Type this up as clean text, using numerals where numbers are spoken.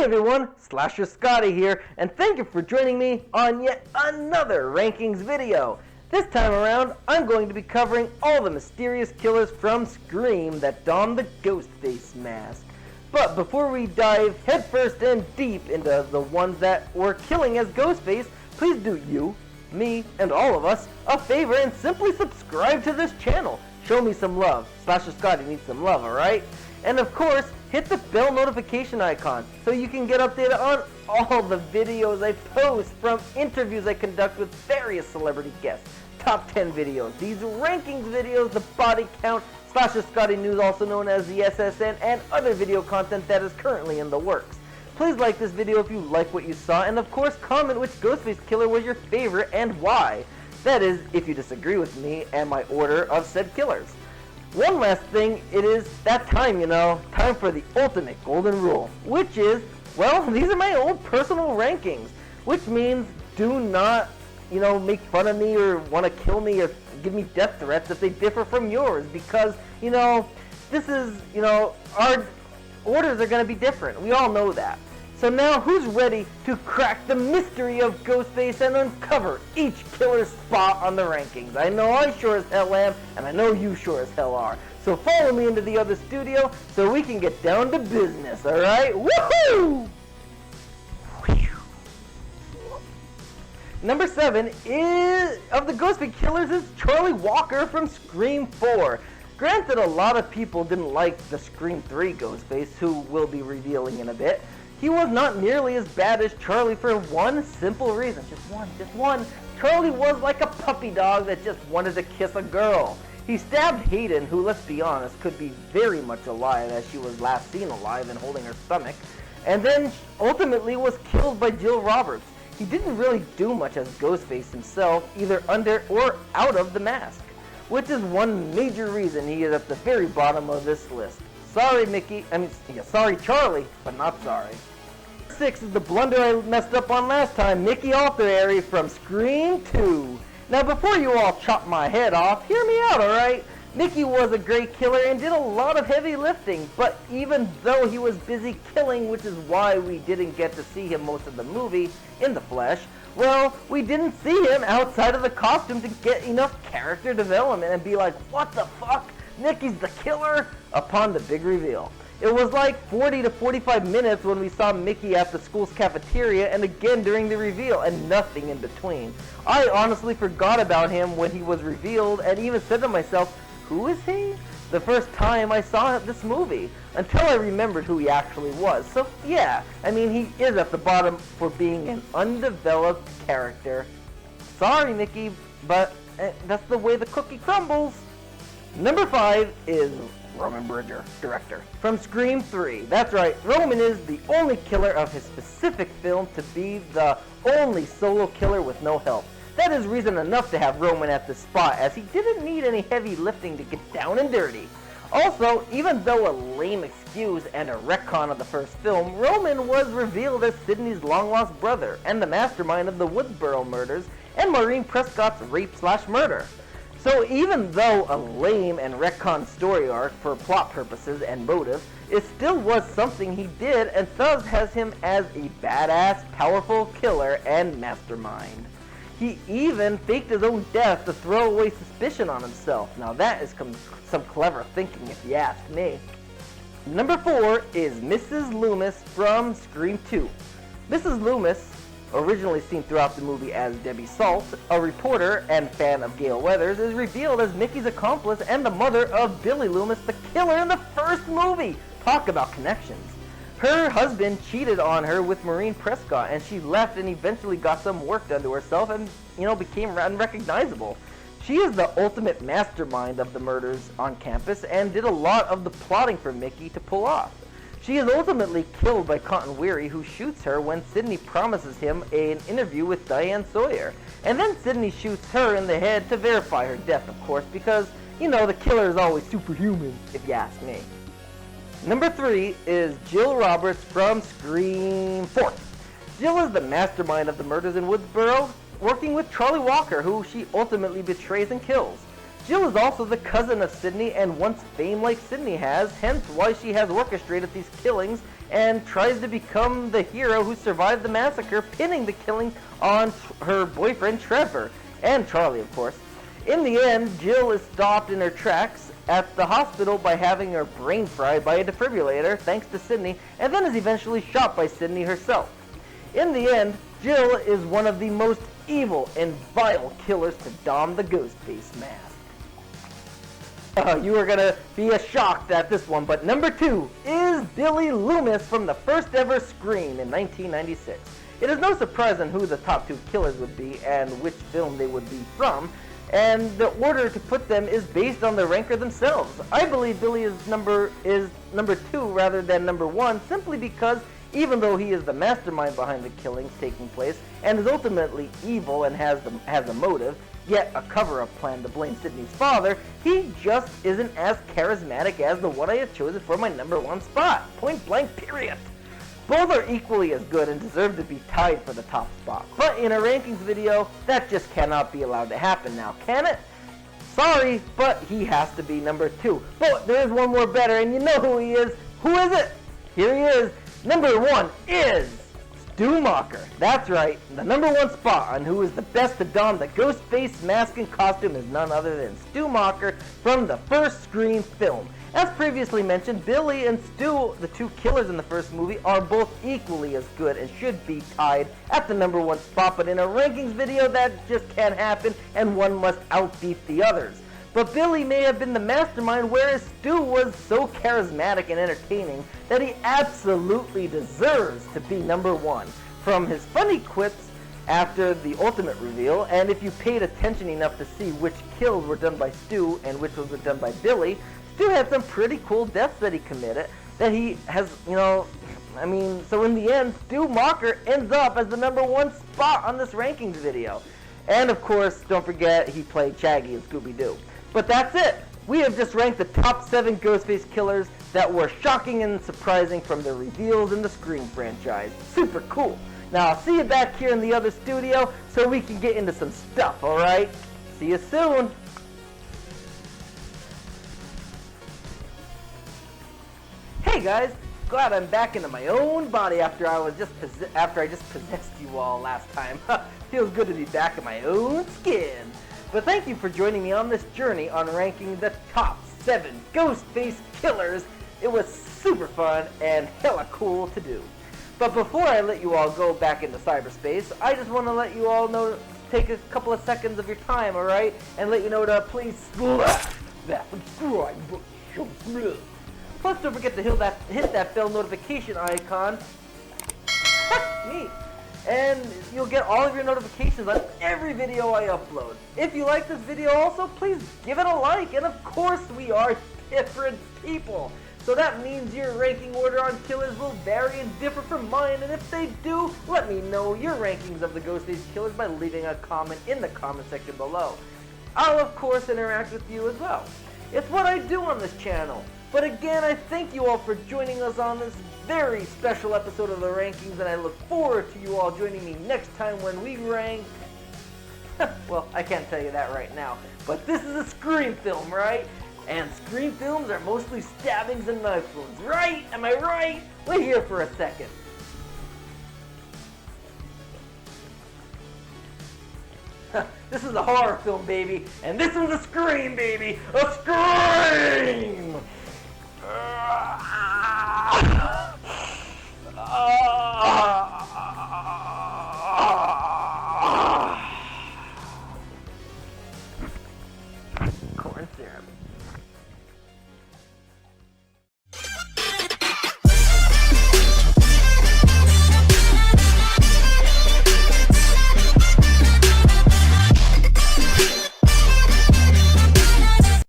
Hey everyone, Slasher Scotty here, and thank you for joining me on yet another rankings video. This time around, I'm going to be covering all the mysterious killers from Scream that don the Ghostface mask. But before we dive headfirst and deep into the ones that were killing as Ghostface, please do you, me, and all of us a favor and simply subscribe to this channel. Show me some love. Slasher Scotty needs some love, alright? And of course, hit the bell notification icon so you can get updated on all the videos I post, from interviews I conduct with various celebrity guests, top 10 videos, these rankings videos, the body count, Slasher Scotty News, also known as the SSN, and other video content that is currently in the works. Please like this video if you like what you saw, and of course comment which Ghostface killer was your favorite and why. That is, if you disagree with me and my order of said killers. One last thing, it is that time, time for the ultimate golden rule, which is, well, these are my own personal rankings, which means do not, make fun of me or want to kill me or give me death threats if they differ from yours, because, this is, our orders are going to be different. We all know that. So now, who's ready to crack the mystery of Ghostface and uncover each killer's spot on the rankings? I know I sure as hell am, and I know you sure as hell are. So follow me into the other studio so we can get down to business, alright? Woohoo! Number 7 of the Ghostface Killers is Charlie Walker from Scream 4. Granted, a lot of people didn't like the Scream 3 Ghostface, who we'll be revealing in a bit. He was not nearly as bad as Charlie for one simple reason. Just one. Charlie was like a puppy dog that just wanted to kiss a girl. He stabbed Hayden, who, let's be honest, could be very much alive as she was last seen alive and holding her stomach, and then ultimately was killed by Jill Roberts. He didn't really do much as Ghostface himself, either under or out of the mask, which is one major reason he is at the very bottom of this list. Sorry, sorry, Charlie, but not sorry. 6 is the blunder I messed up on last time, Mickey Altieri from Scream 2. Now, before you all chop my head off, hear me out, alright? Mickey was a great killer and did a lot of heavy lifting, but even though he was busy killing, which is why we didn't get to see him most of the movie in the flesh, well, we didn't see him outside of the costume to get enough character development and be like, what the fuck? Mickey's the killer? Upon the big reveal. It was like 40 to 45 minutes when we saw Mickey at the school's cafeteria and again during the reveal, and nothing in between. I honestly forgot about him when he was revealed and even said to myself, who is he? The first time I saw this movie, until I remembered who he actually was. So yeah, he is at the bottom for being an undeveloped character. Sorry, Mickey, but that's the way the cookie crumbles. Number 5 is Roman Bridger, director, from Scream 3. That's right, Roman is the only killer of his specific film to be the only solo killer with no help. That is reason enough to have Roman at this spot, as he didn't need any heavy lifting to get down and dirty. Also, even though a lame excuse and a retcon of the first film, Roman was revealed as Sidney's long-lost brother and the mastermind of the Woodsboro murders and Maureen Prescott's rape/murder. So even though a lame and retcon story arc for plot purposes and motive, it still was something he did and thus has him as a badass, powerful killer and mastermind. He even faked his own death to throw away suspicion on himself. Now that is some clever thinking if you ask me. Number 4 is Mrs. Loomis from Scream 2. Mrs. Loomis, originally seen throughout the movie as Debbie Salt, a reporter and fan of Gale Weathers, is revealed as Mickey's accomplice and the mother of Billy Loomis, the killer in the first movie. Talk about connections. Her husband cheated on her with Maureen Prescott, and she left and eventually got some work done to herself and, became unrecognizable. She is the ultimate mastermind of the murders on campus and did a lot of the plotting for Mickey to pull off. She is ultimately killed by Cotton Weary, who shoots her when Sidney promises him an interview with Diane Sawyer. And then Sidney shoots her in the head to verify her death, of course, because, the killer is always superhuman, if you ask me. Number 3 is Jill Roberts from Scream 4. Jill is the mastermind of the murders in Woodsboro, working with Charlie Walker, who she ultimately betrays and kills. Jill is also the cousin of Sidney and wants fame like Sidney has, hence why she has orchestrated these killings and tries to become the hero who survived the massacre, pinning the killings on her boyfriend Trevor, and Charlie of course. In the end, Jill is stopped in her tracks at the hospital by having her brain fried by a defibrillator thanks to Sidney, and then is eventually shot by Sidney herself. In the end, Jill is one of the most evil and vile killers to don the Ghostface mask. You are going to be shocked at this one, but number 2 is Billy Loomis from the first ever Scream in 1996. It is no surprise on who the top 2 killers would be and which film they would be from, and the order to put them is based on the ranker themselves. I believe Billy is number 2 rather than number 1, simply because even though he is the mastermind behind the killings taking place and is ultimately evil and has a motive, yet a cover-up plan to blame Sidney's father, he just isn't as charismatic as the one I have chosen for my number 1 spot. Point blank, period. Both are equally as good and deserve to be tied for the top spot. But in a rankings video, that just cannot be allowed to happen now, can it? Sorry, but he has to be number 2. But there is one more better, and you know who he is. Who is it? Here he is. Number 1 is Macher. That's right, the number 1 spot on who is the best to don the Ghostface mask and costume is none other than Macher from the first Scream film. As previously mentioned, Billy and Stu, the 2 killers in the first movie, are both equally as good and should be tied at the number 1 spot, but in a rankings video that just can't happen and one must outbeat the others. But Billy may have been the mastermind, whereas Stu was so charismatic and entertaining that he absolutely deserves to be number 1. From his funny quips after the ultimate reveal, and if you paid attention enough to see which kills were done by Stu and which ones were done by Billy, Stu had some pretty cool deaths that he committed that he has, so in the end, Macher ends up as the number 1 spot on this rankings video. And of course, don't forget, he played Shaggy in Scooby-Doo. But that's it! We have just ranked the top 7 Ghostface killers that were shocking and surprising from the reveals in the Scream franchise. Super cool! Now I'll see you back here in the other studio so we can get into some stuff, alright? See you soon! Hey guys! Glad I'm back into my own body after I just possessed you all last time. Feels good to be back in my own skin. But thank you for joining me on this journey on ranking the top 7 Ghostface killers. It was super fun and hella cool to do. But before I let you all go back into cyberspace, I just want to let you all know, take a couple of seconds of your time, alright? And let you know to please splash that subscribe button. Plus don't forget to hit that bell notification icon. Me. And you'll get all of your notifications on every video I upload. If you like this video also, please give it a like. And of course, we are different people. So that means your ranking order on killers will vary and differ from mine. And if they do, let me know your rankings of the Ghostface killers by leaving a comment in the comment section below. I'll of course interact with you as well. It's what I do on this channel. But again, I thank you all for joining us on this very special episode of the rankings, and I look forward to you all joining me next time when we rank... well, I can't tell you that right now, but this is a Scream film, right? And Scream films are mostly stabbings and knife wounds, right? Am I right? Wait here for a second. This is a horror film, baby, and this one's a Scream, baby! A Scream!